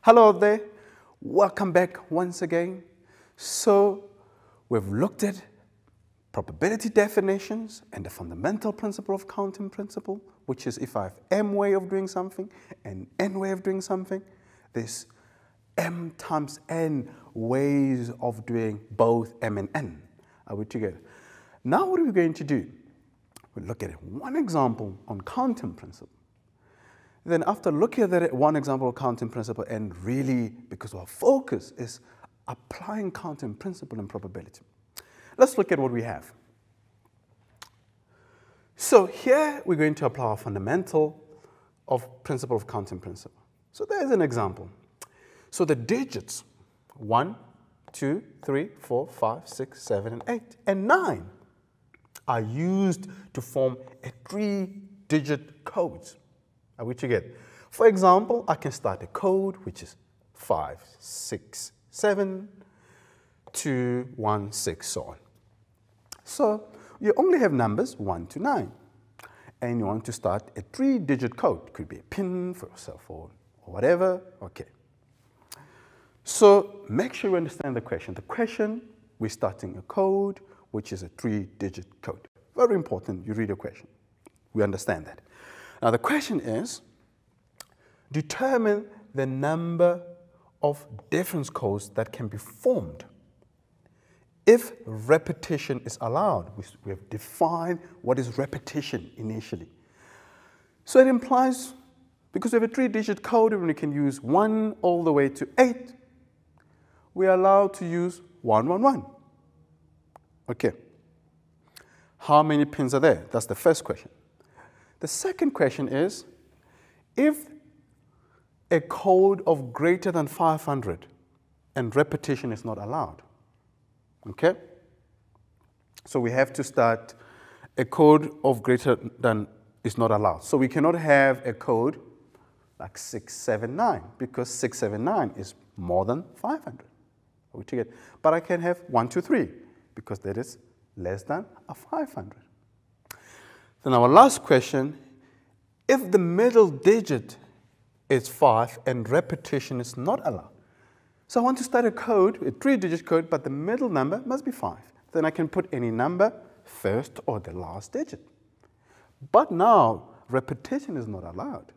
Hello there, welcome back once again. So we've looked at probability definitions and the fundamental principle of counting principle, which is if I have m way of doing something and n way of doing something, there's m times n ways of doing both m and n. Are we together? Now what are we going to do? We'll look at one example on counting principle. Then after looking at that one example of counting principle, and really because our focus is applying counting principle and probability, let's look at what we have. So here we're going to apply our fundamental of principle of counting principle. So there's an example. So the digits 1, 2, 3, 4, 5, 6, 7, and 8, and 9 are used to form a 3-digit code. Are we together? For example, I can start a code which is 5, 6, 7, 2, 1, 6, so on. So you only have numbers 1 to 9, and you want to start a 3-digit code. Could be a PIN for your cell phone or whatever. Okay. So make sure you understand the question. The question, we're starting a code which is a 3-digit code. Very important. You read the question. We understand that. Now the question is, determine the number of difference codes that can be formed if repetition is allowed. We have defined what is repetition initially. So it implies, because we have a 3-digit code and we can use 1 all the way to 8, we are allowed to use 111. Okay. How many pins are there? That's the first question. The second question is, if a code of greater than 500 and repetition is not allowed, okay? So we have to start a code of greater than is not allowed. So we cannot have a code like 679 because 679 is more than 500. Are we together? But I can have 123 because that is less than a 500. Then our last question, if the middle digit is 5 and repetition is not allowed. So I want to start a code, a 3-digit code, but the middle number must be 5. Then I can put any number, first or the last digit. But now, repetition is not allowed.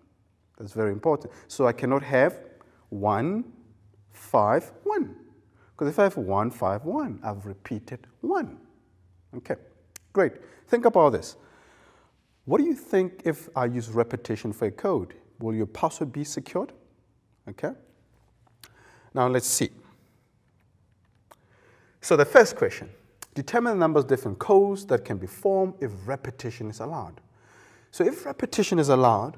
That's very important. So I cannot have 1, 5, 1. Because if I have 1, 5, 1, I've repeated 1. Okay, great. Think about this. What do you think if I use repetition for a code? Will your password be secured? Okay. Now let's see. So the first question, determine the number of different codes that can be formed if repetition is allowed. So if repetition is allowed,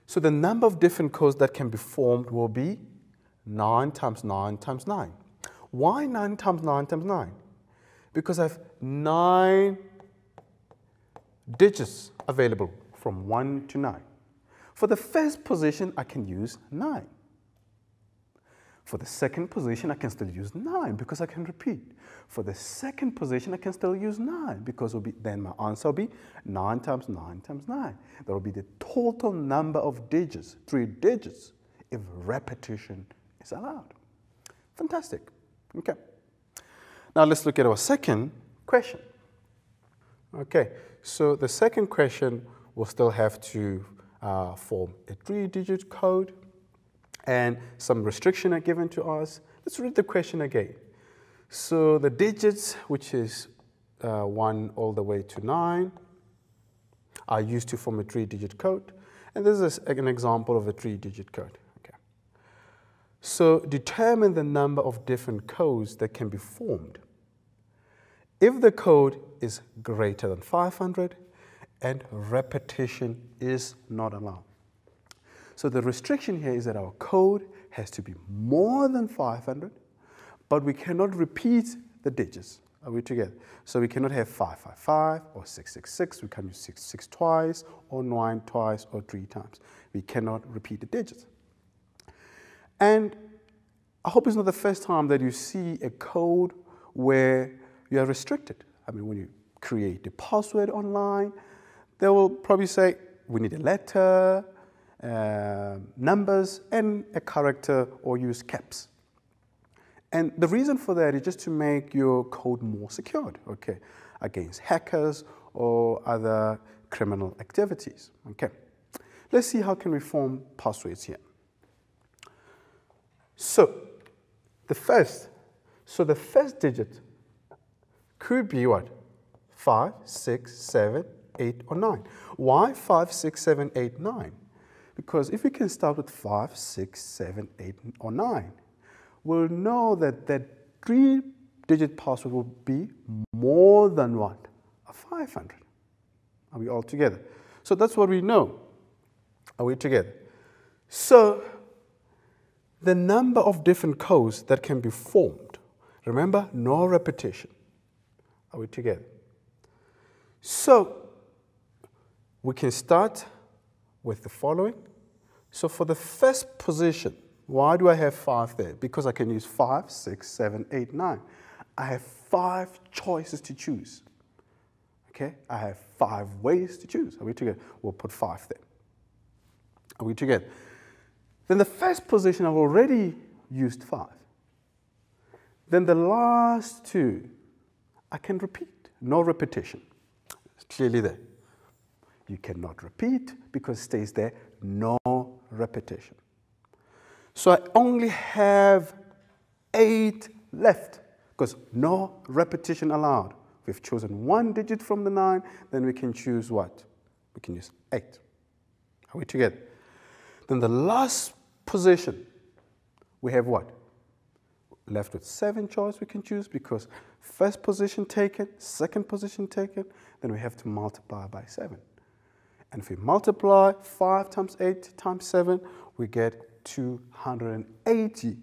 so the number of different codes that can be formed will be 9 times 9 times 9. Why 9 times 9 times 9? Because I have 9 digits available from 1 to 9. For the first position, I can use 9. For the second position, I can still use 9 because I can repeat. For the second position, I can still use 9 because then my answer will be 9 times 9 times 9. That will be the total number of digits, 3 digits, if repetition is allowed. Fantastic. Okay. Now let's look at our second question. Okay, so the second question will still have to form a 3-digit code, and some restrictions are given to us. Let's read the question again. So the digits, which is 1 all the way to 9, are used to form a 3-digit code, and this is an example of a 3-digit code. Okay. So determine the number of different codes that can be formed if the code is greater than 500 and repetition is not allowed. So the restriction here is that our code has to be more than 500, but we cannot repeat the digits. Are we together? So we cannot have 555 or 666. We can't use 66 twice or 9 twice or 3 times. We cannot repeat the digits. And I hope it's not the first time that you see a code where you are restricted. I mean, when you create a password online, they will probably say, we need a letter, numbers and a character or use caps. And the reason for that is just to make your code more secured, okay, against hackers or other criminal activities, okay. Let's see how can we form passwords here. So the first digit could be what? 5, 6, 7, 8, or 9. Why 5, 6, 7, 8, 9? Because if we can start with 5, 6, 7, 8, or 9, we'll know that that 3-digit password will be more than what? A 500. Are we all together? So that's what we know. Are we together? So the number of different codes that can be formed, remember, no repetition. Are we together? So we can start with the following. So for the first position, why do I have 5 there? Because I can use 5, 6, 7, 8, 9. I have 5 choices to choose. Okay? I have 5 ways to choose. Are we together? We'll put 5 there. Are we together? Then the first position, I've already used 5. Then the last 2, I can repeat. No repetition. It's clearly there. You cannot repeat because it stays there, no repetition. So I only have 8 left because no repetition allowed. We've chosen 1 digit from the 9, then we can choose what? We can use 8. Are we together? Then the last position, we have what? Left with 7 choices we can choose because first position taken, second position taken, then we have to multiply by 7. And if we multiply 5 times 8 times 7, we get 280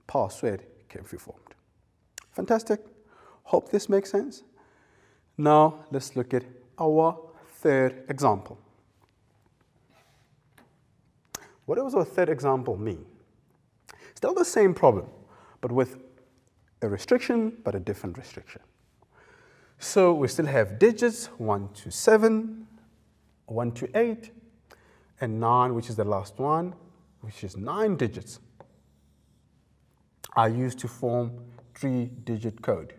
password can be formed. Fantastic. Hope this makes sense. Now let's look at our third example. What does our third example mean? Still the same problem, but with a restriction, but a different restriction. So we still have digits 1 to 7, 1 to 8, and 9, which is the last one, which is 9 digits, are used to form 3-digit code.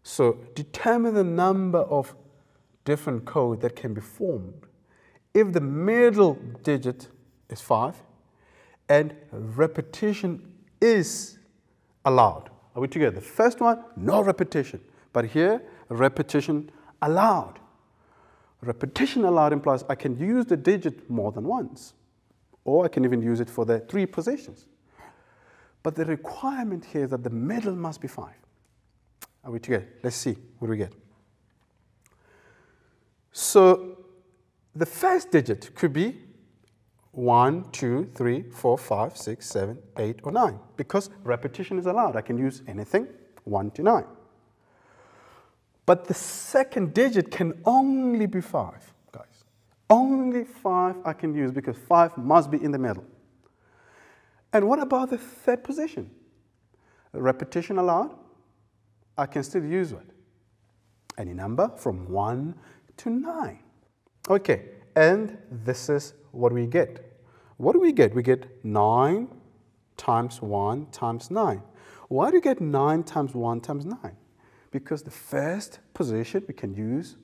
So determine the number of different code that can be formed if the middle digit is 5 and repetition is allowed. Are we together? The first one, no repetition. But here, repetition allowed. Repetition allowed implies I can use the digit more than once, or I can even use it for the 3 positions. But the requirement here is that the middle must be 5. Are we together? Let's see what do we get. So the first digit could be 1, 2, 3, 4, 5, 6, 7, 8, or 9. Because repetition is allowed. I can use anything 1 to 9. But the second digit can only be 5, guys. Only 5 I can use because 5 must be in the middle. And what about the third position? Repetition allowed? I can still use what? Any number from 1 to 9. Okay, and this is what we get. What do we get? We get 9 times 1 times 9. Why do you get 9 times 1 times 9? Because the first position, we can use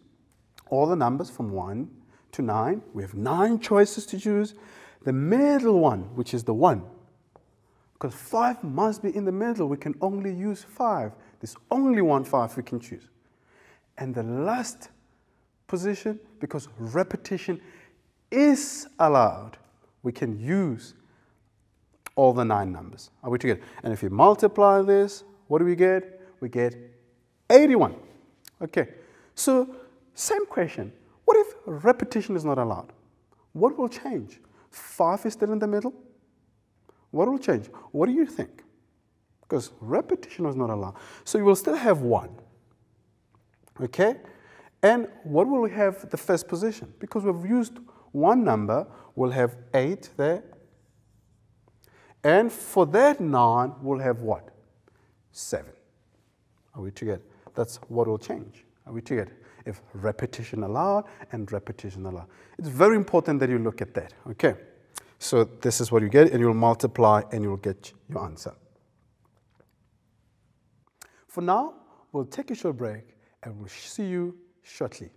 all the numbers from 1 to 9. We have 9 choices to choose. The middle one, which is the 1, because 5 must be in the middle, we can only use 5. There's only one 5 we can choose. And the last position, because repetition is allowed, we can use all the 9 numbers. Are we together? And if you multiply this, what do we get? We get 81. Okay, so same question. What if repetition is not allowed? What will change? 5 is still in the middle? What will change? What do you think? Because repetition was not allowed. So you will still have 1. Okay? And what will we have at the first position? Because we've used one number, we'll have 8 there. And for that 9, we'll have what? 7. Are we together? That's what will change. Are we together? If repetition allowed and repetition allowed. It's very important that you look at that, okay? So this is what you get, and you'll multiply and you'll get your answer. For now, we'll take a short break and we'll see you shortly.